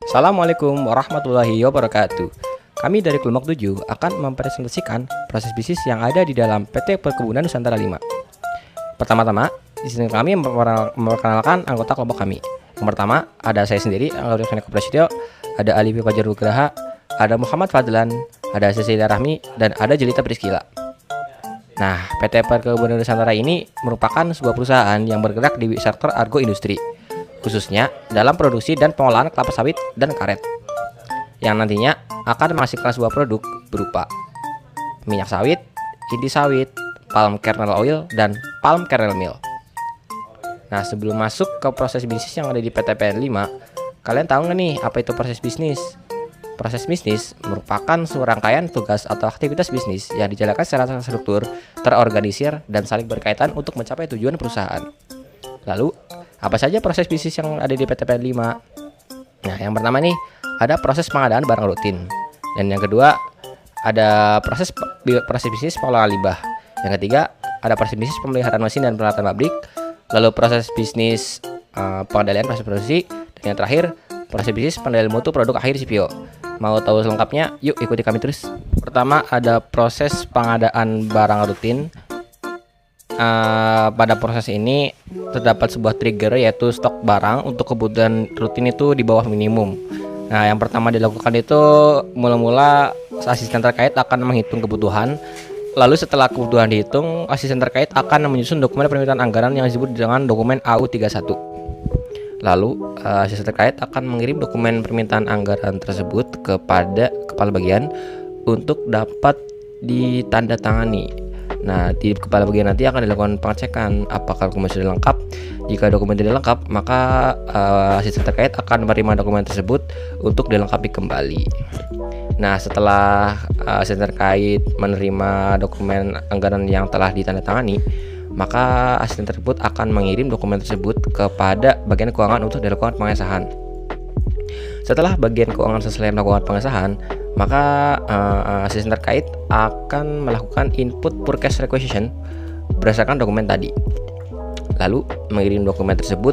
Assalamualaikum warahmatullahi wabarakatuh. Kami dari Kelompok 7 akan mempresentasikan proses bisnis yang ada di dalam PT Perkebunan Nusantara 5. Pertama-tama, di sini kami memperkenalkan anggota kelompok kami. Yang pertama, ada saya sendiri, anggota Kelompok Prasetyo, ada Ali Fajar Nugraha, ada Muhammad Fadlan, ada Cecilia Rahmi, dan ada Jelita Priskila. Nah, PT Perkebunan Nusantara ini merupakan sebuah perusahaan yang bergerak di sektor agroindustri, khususnya dalam produksi dan pengolahan kelapa sawit dan karet, yang nantinya akan menghasilkan sebuah produk berupa minyak sawit, inti sawit, palm kernel oil, dan palm kernel meal. Nah, sebelum masuk ke proses bisnis yang ada di PT PN 5, kalian tahu nggak nih apa itu proses bisnis? Proses bisnis merupakan serangkaian tugas atau aktivitas bisnis yang dijalankan secara terstruktur, terorganisir, dan saling berkaitan untuk mencapai tujuan perusahaan. Lalu, apa saja proses bisnis yang ada di PT PN 5? Nah, yang pertama nih, ada proses pengadaan barang rutin. Dan yang kedua, ada proses bisnis pengolahan limbah. Yang ketiga, ada proses bisnis pemeliharaan mesin dan peralatan pabrik. Lalu proses bisnis pengendalian proses produksi. Dan yang terakhir, proses bisnis pengendalian mutu produk akhir CPO. Mau tahu selengkapnya? Yuk ikuti kami terus. Pertama, ada proses pengadaan barang rutin. Pada proses ini terdapat sebuah trigger, yaitu stok barang untuk kebutuhan rutin itu di bawah minimum. Nah, yang pertama dilakukan itu mula-mula asisten terkait akan menghitung kebutuhan. Lalu setelah kebutuhan dihitung, asisten terkait akan menyusun dokumen permintaan anggaran yang disebut dengan dokumen AU31. Lalu asisten terkait akan mengirim dokumen permintaan anggaran tersebut kepada kepala bagian untuk dapat ditandatangani. Nah, di kepala bagian nanti akan dilakukan pengecekan apakah dokumen sudah lengkap. Jika dokumen tidak lengkap, maka asisten terkait akan menerima dokumen tersebut untuk dilengkapi kembali. Nah, setelah asisten terkait menerima dokumen anggaran yang telah ditandatangani, maka asisten tersebut akan mengirim dokumen tersebut kepada bagian keuangan untuk dilakukan pengesahan. Setelah bagian keuangan selesai melakukan pengesahan, maka asisten terkait akan melakukan input purchase requisition berdasarkan dokumen tadi. Lalu mengirim dokumen tersebut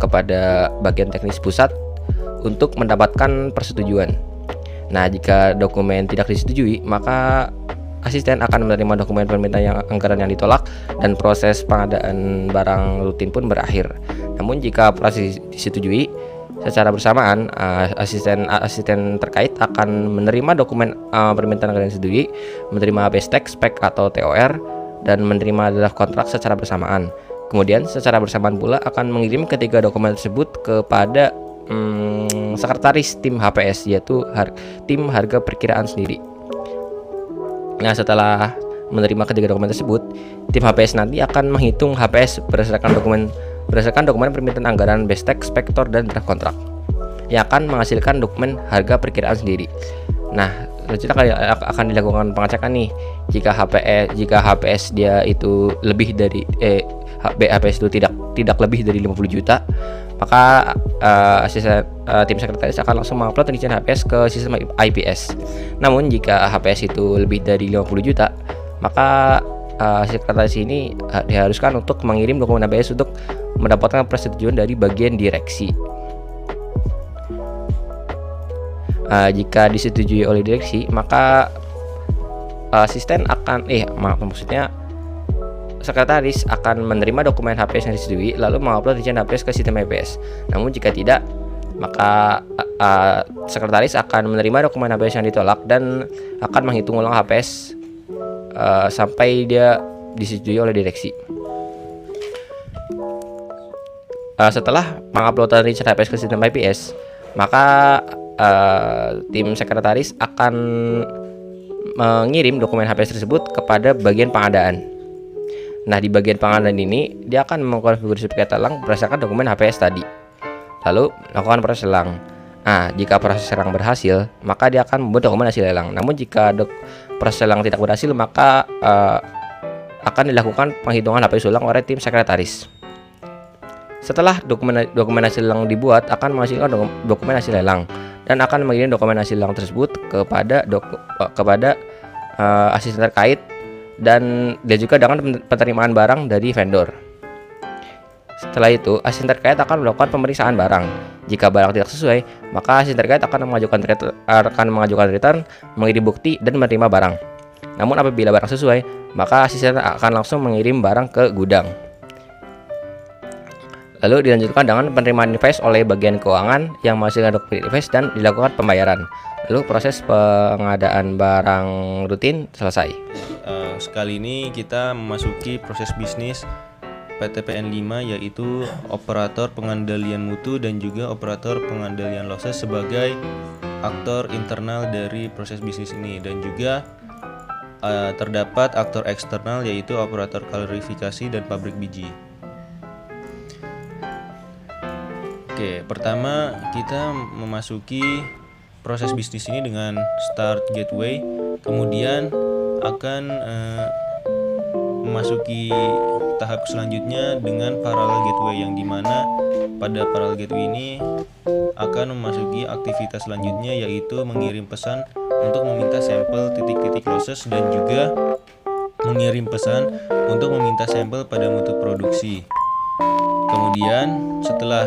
kepada bagian teknis pusat untuk mendapatkan persetujuan. Nah, jika dokumen tidak disetujui, maka asisten akan menerima dokumen permintaan anggaran yang ditolak dan proses pengadaan barang rutin pun berakhir. Namun jika proses disetujui, secara bersamaan asisten terkait akan menerima dokumen permintaan anggaran yang disetujui, menerima BSTEK, spek atau TOR, dan menerima draft kontrak secara bersamaan. Kemudian secara bersamaan pula akan mengirim ketiga dokumen tersebut kepada sekretaris tim HPS, yaitu tim harga perkiraan sendiri. Nah, setelah menerima ketiga dokumen tersebut, tim HPS nanti akan menghitung HPS berdasarkan dokumen permintaan anggaran, BSTEK, spektor, dan draft kontrak yang akan menghasilkan dokumen harga perkiraan sendiri. Nah, selanjutnya akan dilakukan pengecekan nih. Jika HPS dia itu lebih dari HPS itu tidak lebih dari 50 juta, maka tim sekretaris akan langsung mengupload rincian HPS ke sistem IPS. Namun jika HPS itu lebih dari 50 juta, maka sekretaris ini diharuskan untuk mengirim dokumen HPS untuk mendapatkan persetujuan dari bagian direksi. Jika disetujui oleh direksi, maka asisten akan sekretaris akan menerima dokumen HPS yang disetujui lalu mengupload rincian HPS ke sistem IPS. Namun jika tidak, maka sekretaris akan menerima dokumen HPS yang ditolak dan akan menghitung ulang HPS sampai dia disetujui oleh direksi. Setelah mengupload rincian HPS ke sistem IPS, maka tim sekretaris akan mengirim dokumen HPS tersebut kepada bagian pengadaan. Nah, di bagian pengadaan ini dia akan mengkonfigurasi paket lelang berdasarkan dokumen HPS tadi. Lalu lakukan proses lelang. Nah, jika proses lelang berhasil, maka dia akan membuat dokumen hasil lelang. Namun jika proses lelang tidak berhasil, maka akan dilakukan penghitungan HPS ulang oleh tim sekretaris. Setelah dokumen hasil lelang dibuat, akan menghasilkan dokumen hasil lelang dan akan mengirim dokumen hasil lelang tersebut kepada asisten terkait dan juga dengan penerimaan barang dari vendor. Setelah itu, asisten terkait akan melakukan pemeriksaan barang. Jika barang tidak sesuai, maka asisten terkait akan mengajukan return, mengirim bukti, dan menerima barang. Namun apabila barang sesuai, maka asisten akan langsung mengirim barang ke gudang. Lalu dilanjutkan dengan penerimaan invoice oleh bagian keuangan yang menghasilkan dokumen invoice dan dilakukan pembayaran. Lalu proses pengadaan barang rutin selesai. Sekali ini kita memasuki proses bisnis PTPN 5, yaitu operator pengendalian mutu dan juga operator pengendalian losses sebagai aktor internal dari proses bisnis ini, dan juga terdapat aktor eksternal yaitu operator klarifikasi dan pabrik biji. Oke, pertama kita memasuki proses bisnis ini dengan start gateway, kemudian akan memasuki tahap selanjutnya dengan parallel gateway, yang dimana pada parallel gateway ini akan memasuki aktivitas selanjutnya, yaitu mengirim pesan untuk meminta sampel titik-titik losses dan juga mengirim pesan untuk meminta sampel pada mutu produksi. Kemudian setelah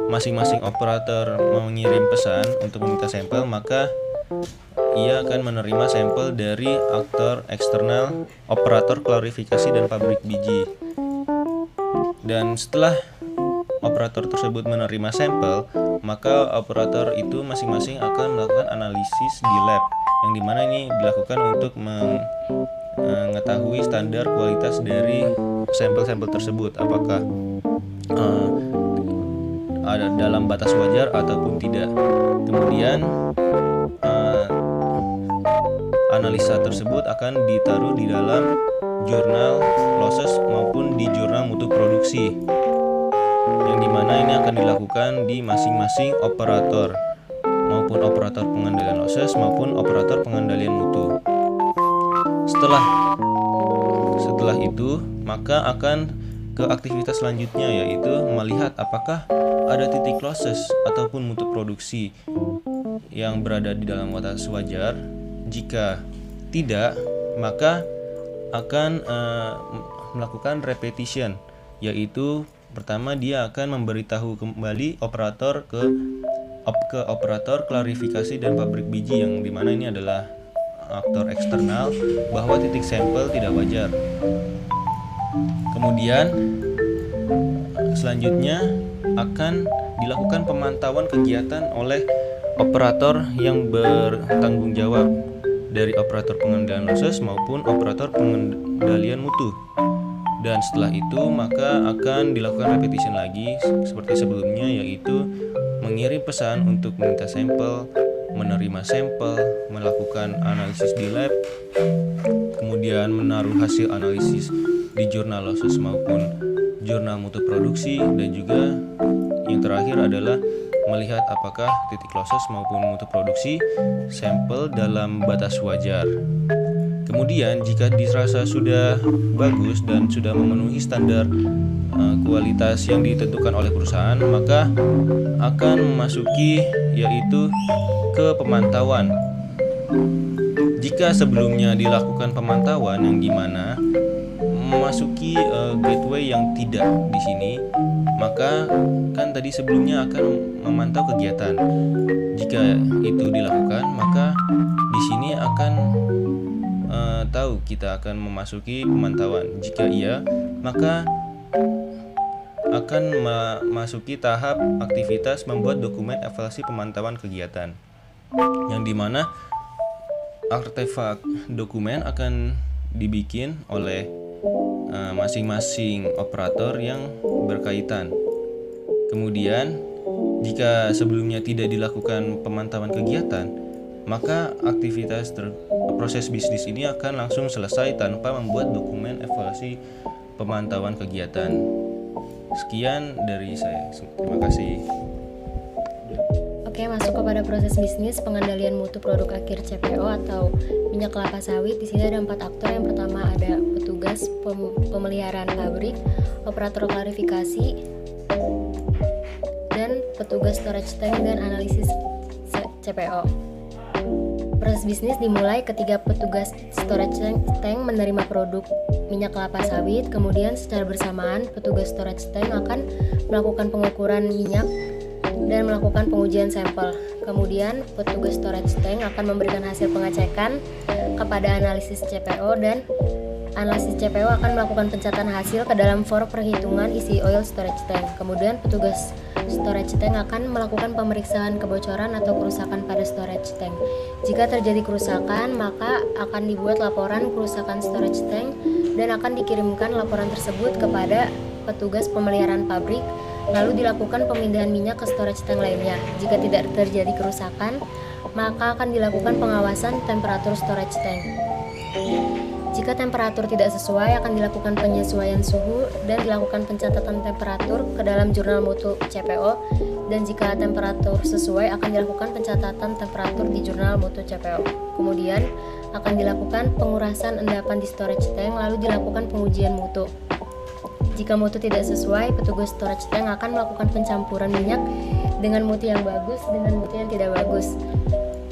masing-masing operator mengirim pesan untuk meminta sampel, maka ia akan menerima sampel dari aktor eksternal, operator klarifikasi dan pabrik biji. Dan setelah operator tersebut menerima sampel, maka operator itu masing-masing akan melakukan analisis di lab, yang dimana ini dilakukan untuk mengetahui standar kualitas dari sampel-sampel tersebut, apakah ada dalam batas wajar ataupun tidak. Kemudian analisa tersebut akan ditaruh di dalam jurnal losses maupun di jurnal mutu produksi, yang dimana ini akan dilakukan di masing-masing operator, maupun operator pengendalian losses maupun operator pengendalian mutu. Setelah itu maka akan ke aktivitas selanjutnya, yaitu melihat apakah ada titik losses ataupun mutu produksi yang berada di dalam batas wajar. Jika tidak, maka akan melakukan repetition, yaitu pertama dia akan memberitahu kembali operator ke operator klarifikasi dan pabrik biji, yang dimana ini adalah aktor eksternal, bahwa titik sampel tidak wajar. Kemudian selanjutnya akan dilakukan pemantauan kegiatan oleh operator yang bertanggung jawab dari operator pengendalian losses maupun operator pengendalian mutu. Dan setelah itu maka akan dilakukan repetition lagi seperti sebelumnya, yaitu mengirim pesan untuk meminta sampel, menerima sampel, melakukan analisis di lab, kemudian menaruh hasil analisis di jurnal losses maupun jurnal mutu produksi, dan juga yang terakhir adalah melihat apakah titik losses maupun mutu produksi sampel dalam batas wajar. Kemudian jika dirasa sudah bagus dan sudah memenuhi standar kualitas yang ditentukan oleh perusahaan, maka akan memasuki yaitu ke pemantauan. Jika sebelumnya dilakukan pemantauan yang dimana memasuki gateway yang tidak di sini, maka kan tadi sebelumnya akan memantau kegiatan. Jika itu dilakukan, maka di sini akan tahu kita akan memasuki pemantauan. Jika iya, maka akan memasuki tahap aktivitas membuat dokumen evaluasi pemantauan kegiatan, yang dimana artefak dokumen akan dibikin oleh masing-masing operator yang berkaitan. Kemudian jika sebelumnya tidak dilakukan pemantauan kegiatan, maka aktivitas proses bisnis ini akan langsung selesai tanpa membuat dokumen evaluasi pemantauan kegiatan. Sekian dari saya. Terima kasih. Oke, masuk kepada proses bisnis pengendalian mutu produk akhir CPO atau minyak kelapa sawit. Di sini ada 4 aktor. Yang pertama ada petugas pemeliharaan pabrik, operator klarifikasi, dan petugas storage tank dan analisis CPO. Proses bisnis dimulai ketika petugas storage tank menerima produk minyak kelapa sawit. Kemudian secara bersamaan petugas storage tank akan melakukan pengukuran minyak dan melakukan pengujian sampel. Kemudian petugas storage tank akan memberikan hasil pengecekan kepada analisis CPO, dan analisis CPO akan melakukan pencatatan hasil ke dalam form perhitungan isi oil storage tank. Kemudian petugas storage tank akan melakukan pemeriksaan kebocoran atau kerusakan pada storage tank. Jika terjadi kerusakan, maka akan dibuat laporan kerusakan storage tank dan akan dikirimkan laporan tersebut kepada petugas pemeliharaan pabrik. Lalu dilakukan pemindahan minyak ke storage tank lainnya. Jika tidak terjadi kerusakan, maka akan dilakukan pengawasan temperatur storage tank. Jika temperatur tidak sesuai, akan dilakukan penyesuaian suhu dan dilakukan pencatatan temperatur ke dalam jurnal mutu CPO. Dan jika temperatur sesuai, akan dilakukan pencatatan temperatur di jurnal mutu CPO. Kemudian akan dilakukan pengurasan endapan di storage tank, lalu dilakukan pengujian mutu. Jika mutu tidak sesuai, petugas storage tank akan melakukan pencampuran minyak dengan mutu yang bagus dengan mutu yang tidak bagus.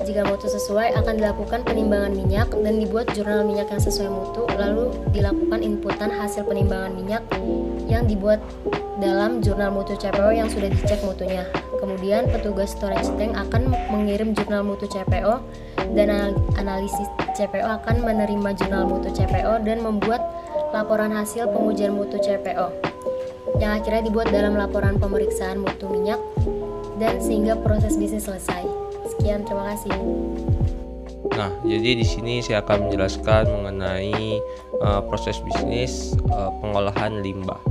Jika mutu sesuai, akan dilakukan penimbangan minyak dan dibuat jurnal minyak yang sesuai mutu, lalu dilakukan inputan hasil penimbangan minyak yang dibuat dalam jurnal mutu CPO yang sudah dicek mutunya. Kemudian petugas storage tank akan mengirim jurnal mutu CPO, dan analisis CPO akan menerima jurnal mutu CPO dan membuat laporan hasil pengujian mutu CPO yang akhirnya dibuat dalam laporan pemeriksaan mutu minyak, dan sehingga proses bisnis selesai. Sekian, terima kasih. Nah, jadi di sini saya akan menjelaskan mengenai proses bisnis pengolahan limbah.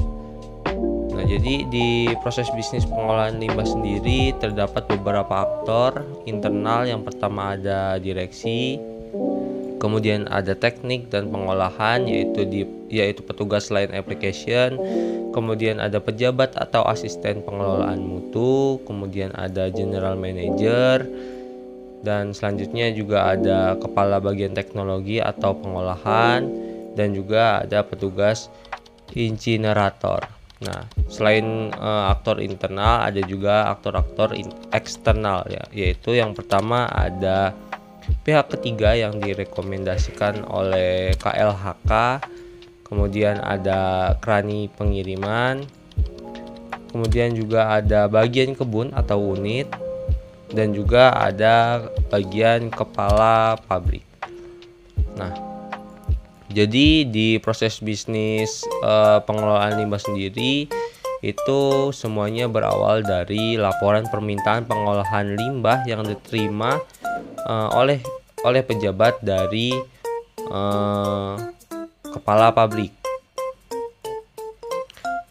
Nah, jadi di proses bisnis pengolahan limbah sendiri terdapat beberapa aktor internal. Yang pertama ada direksi, kemudian ada teknik dan pengolahan, yaitu petugas line application, kemudian ada pejabat atau asisten pengelolaan mutu, kemudian ada general manager, dan selanjutnya juga ada kepala bagian teknologi atau pengolahan, dan juga ada petugas incinerator. Nah, selain aktor internal, ada juga aktor-aktor eksternal, yaitu yang pertama ada pihak ketiga yang direkomendasikan oleh KLHK, kemudian ada krani pengiriman, kemudian juga ada bagian kebun atau unit, dan juga ada bagian kepala pabrik. Nah, jadi di proses bisnis pengelolaan limbah sendiri itu semuanya berawal dari laporan permintaan pengolahan limbah yang diterima oleh pejabat dari kepala pabrik.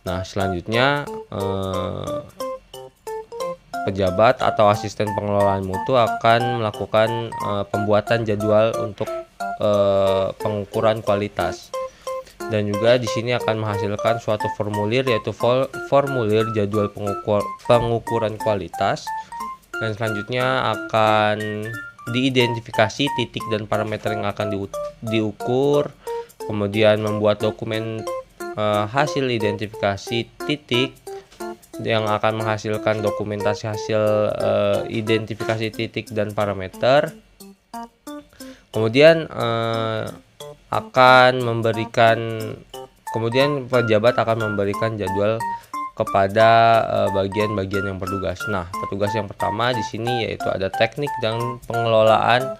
Nah, selanjutnya pejabat atau asisten pengelolaan mutu akan melakukan pembuatan jadwal untuk pengukuran kualitas, dan juga di sini akan menghasilkan suatu formulir, yaitu formulir jadwal pengukuran kualitas, dan selanjutnya akan diidentifikasi titik dan parameter yang akan diukur, kemudian membuat dokumen hasil identifikasi titik yang akan menghasilkan dokumentasi hasil identifikasi titik dan parameter. Kemudian pejabat akan memberikan jadwal kepada bagian-bagian yang bertugas. Nah, petugas yang pertama di sini yaitu ada teknik dan pengolahan,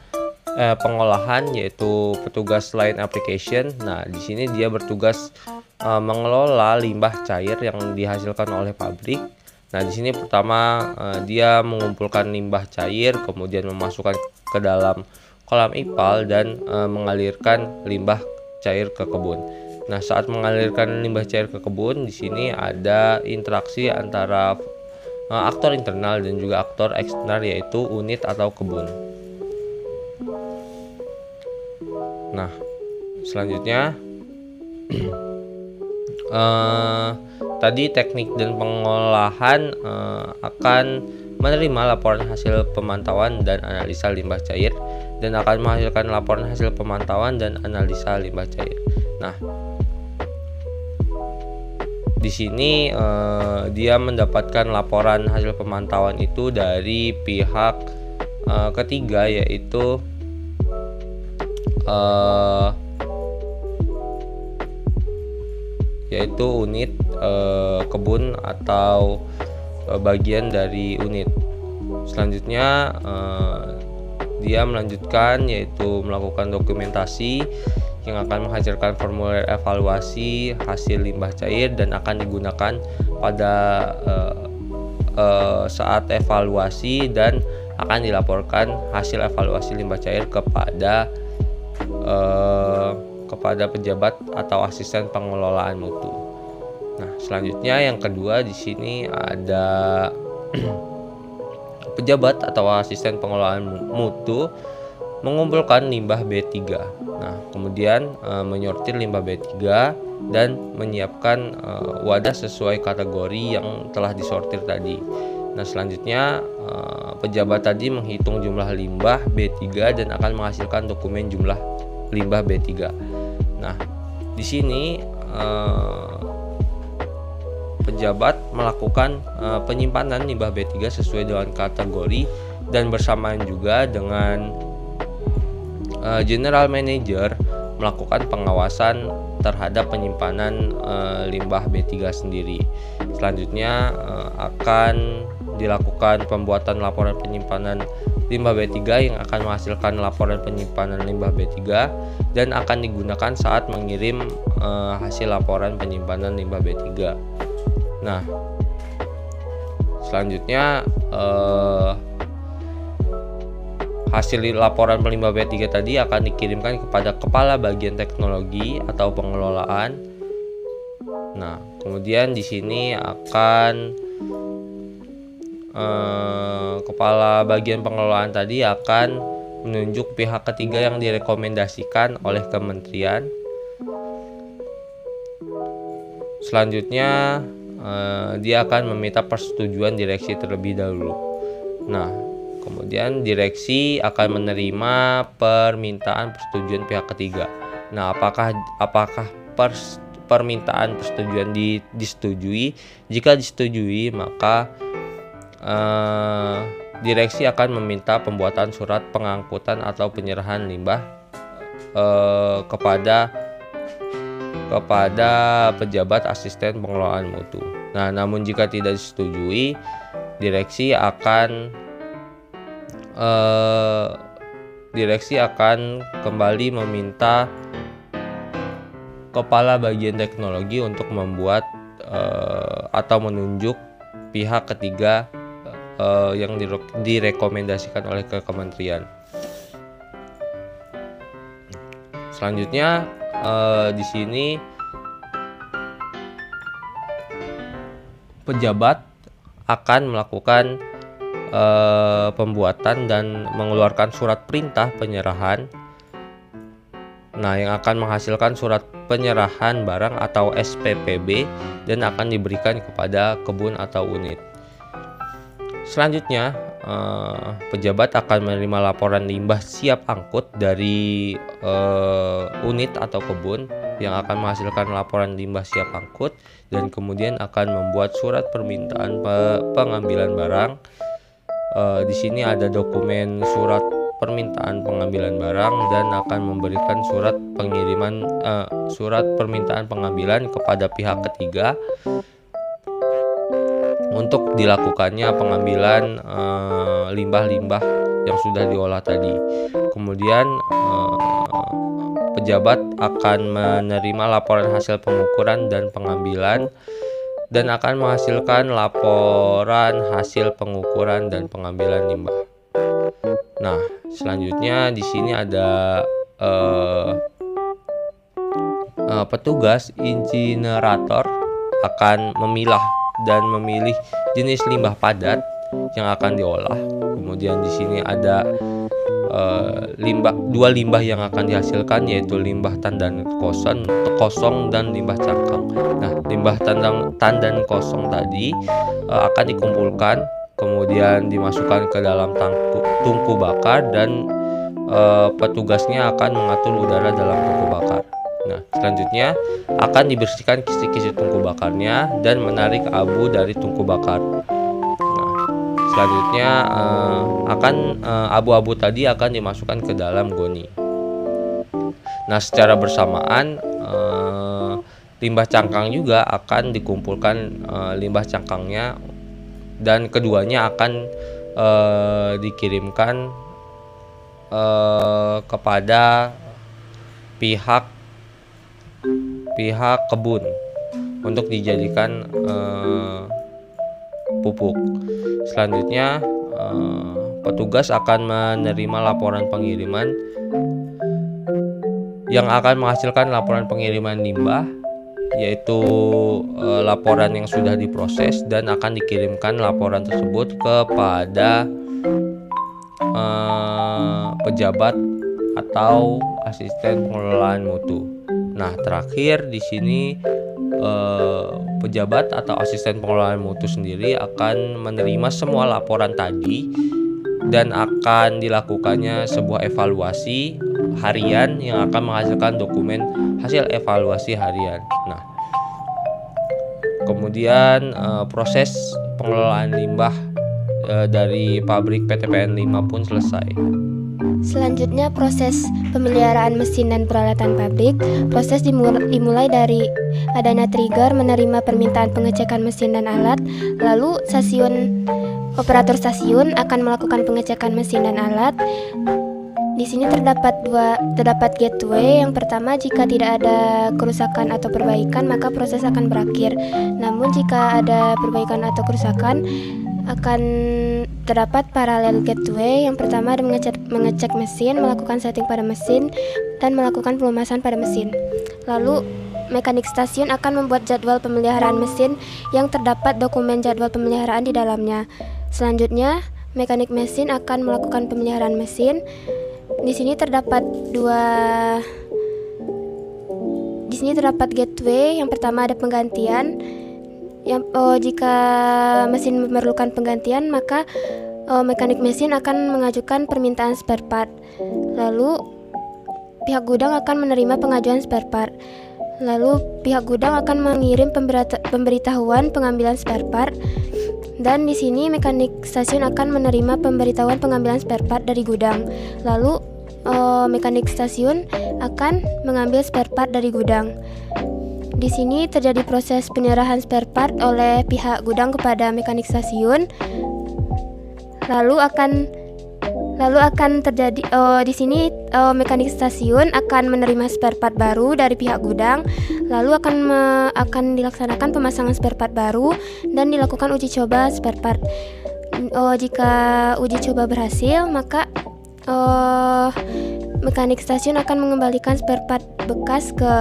yaitu petugas line application. Nah, di sini dia bertugas mengelola limbah cair yang dihasilkan oleh pabrik. Nah, di sini pertama dia mengumpulkan limbah cair, kemudian memasukkan ke dalam kolam ipal dan mengalirkan limbah cair ke kebun. Nah, saat mengalirkan limbah cair ke kebun, di sini ada interaksi antara aktor internal dan juga aktor eksternal, yaitu unit atau kebun. Nah, selanjutnya tadi teknik dan pengolahan akan menerima laporan hasil pemantauan dan analisa limbah cair, dan akan menghasilkan laporan hasil pemantauan dan analisa limbah cair. Nah, di sini dia mendapatkan laporan hasil pemantauan itu dari pihak ketiga, yaitu unit kebun atau bagian dari unit. Selanjutnya dia melanjutkan yaitu melakukan dokumentasi yang akan menghasilkan formulir evaluasi hasil limbah cair dan akan digunakan pada saat evaluasi dan akan dilaporkan hasil evaluasi limbah cair kepada pejabat atau asisten pengelolaan mutu. Nah, selanjutnya yang kedua di sini ada pejabat atau asisten pengelolaan mutu mengumpulkan limbah B3. Nah, kemudian menyortir limbah B3 dan menyiapkan wadah sesuai kategori yang telah disortir tadi. Nah, selanjutnya pejabat tadi menghitung jumlah limbah B3 dan akan menghasilkan dokumen jumlah limbah B3. Nah, di sini pejabat melakukan penyimpanan limbah B3 sesuai dengan kategori dan bersamaan juga dengan General Manager melakukan pengawasan terhadap penyimpanan limbah B3 sendiri. Selanjutnya akan dilakukan pembuatan laporan penyimpanan limbah B3 yang akan menghasilkan laporan penyimpanan limbah B3 dan akan digunakan saat mengirim hasil laporan penyimpanan limbah B3. Nah, selanjutnya hasil laporan limbah B3 tadi akan dikirimkan kepada kepala bagian teknologi atau pengelolaan. Nah, kemudian di sini akan kepala bagian pengelolaan tadi akan menunjuk pihak ketiga yang direkomendasikan oleh kementerian. Selanjutnya dia akan meminta persetujuan direksi terlebih dahulu. Nah, kemudian direksi akan menerima permintaan persetujuan pihak ketiga. Nah, apakah permintaan persetujuan disetujui? Jika disetujui, maka direksi akan meminta pembuatan surat pengangkutan atau penyerahan limbah kepada pejabat asisten pengelolaan mutu. Nah, namun jika tidak disetujui, direksi akan kembali meminta kepala bagian teknologi untuk membuat atau menunjuk pihak ketiga yang direkomendasikan oleh kementerian. Selanjutnya di sini pejabat akan melakukan pembuatan dan mengeluarkan surat perintah penyerahan. Nah, yang akan menghasilkan surat penyerahan barang atau SPPB dan akan diberikan kepada kebun atau unit. Selanjutnya, pejabat akan menerima laporan limbah siap angkut dari unit atau kebun yang akan menghasilkan laporan limbah siap angkut dan kemudian akan membuat surat permintaan pengambilan barang. Di sini ada dokumen surat permintaan pengambilan barang dan akan memberikan surat permintaan pengambilan kepada pihak ketiga untuk dilakukannya pengambilan limbah-limbah yang sudah diolah tadi. Kemudian pejabat akan menerima laporan hasil pengukuran dan pengambilan dan akan menghasilkan laporan hasil pengukuran dan pengambilan limbah. Nah, selanjutnya di sini ada petugas insinerator akan memilah dan memilih jenis limbah padat yang akan diolah. Kemudian di sini ada dua limbah yang akan dihasilkan, yaitu limbah tandan kosong dan limbah cangkang. Nah, limbah tandan kosong tadi akan dikumpulkan, kemudian dimasukkan ke dalam tungku bakar dan petugasnya akan mengatur udara dalam tungku bakar. Nah, selanjutnya akan dibersihkan kisi-kisi tungku bakarnya dan menarik abu dari tungku bakar. Selanjutnya abu-abu tadi akan dimasukkan ke dalam goni. Nah, secara bersamaan limbah cangkang juga akan dikumpulkan limbah cangkangnya dan keduanya akan dikirimkan kepada pihak kebun untuk dijadikan pupuk. Selanjutnya petugas akan menerima laporan pengiriman yang akan menghasilkan laporan pengiriman limbah, yaitu laporan yang sudah diproses, dan akan dikirimkan laporan tersebut kepada pejabat atau asisten pengelolaan mutu. Nah, terakhir di sini pejabat atau asisten pengelolaan mutu sendiri akan menerima semua laporan tadi dan akan dilakukannya sebuah evaluasi harian yang akan menghasilkan dokumen hasil evaluasi harian. Nah, kemudian proses pengelolaan limbah dari pabrik PTPN 5 pun selesai. Selanjutnya proses pemeliharaan mesin dan peralatan pabrik. Proses dimulai dari adanya trigger menerima permintaan pengecekan mesin dan alat. Lalu operator stasiun akan melakukan pengecekan mesin dan alat. Di sini terdapat gateway. Yang pertama, jika tidak ada kerusakan atau perbaikan maka proses akan berakhir. Namun jika ada perbaikan atau kerusakan akan terdapat paralel gateway. Yang pertama ada mengecek mesin, melakukan setting pada mesin, dan melakukan pelumasan pada mesin. Lalu mekanik stasiun akan membuat jadwal pemeliharaan mesin yang terdapat dokumen jadwal pemeliharaan di dalamnya. Selanjutnya mekanik mesin akan melakukan pemeliharaan mesin. Di sini terdapat gateway. Yang pertama ada penggantian. Jika mesin memerlukan penggantian maka mekanik mesin akan mengajukan permintaan spare part. Lalu pihak gudang akan menerima pengajuan spare part. Lalu pihak gudang akan mengirim pemberitahuan pengambilan spare part. Dan di sini mekanik stasiun akan menerima pemberitahuan pengambilan spare part dari gudang. Lalu mekanik stasiun akan mengambil spare part dari gudang. Di sini terjadi proses penyerahan spare part oleh pihak gudang kepada mekanik stasiun. Lalu akan terjadi di sini mekanik stasiun akan menerima spare part baru dari pihak gudang. Lalu akan dilaksanakan pemasangan spare part baru dan dilakukan uji coba spare part. Jika uji coba berhasil maka mekanik stasiun akan mengembalikan spare part bekas ke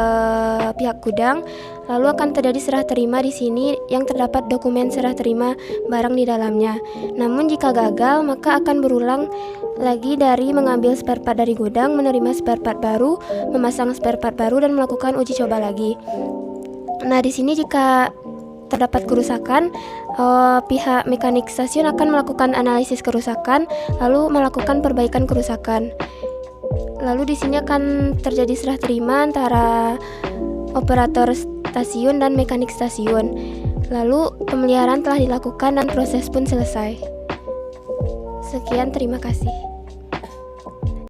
pihak gudang. Lalu akan terjadi serah terima di sini yang terdapat dokumen serah terima barang di dalamnya. Namun jika gagal maka akan berulang lagi dari mengambil spare part dari gudang, menerima spare part baru, memasang spare part baru, dan melakukan uji coba lagi. Nah, di sini jika terdapat kerusakan, pihak mekanik stasiun akan melakukan analisis kerusakan, lalu melakukan perbaikan kerusakan. Lalu di sini akan terjadi serah terima antara operator stasiun dan mekanik stasiun. Lalu pemeliharaan telah dilakukan dan proses pun selesai. Sekian, terima kasih.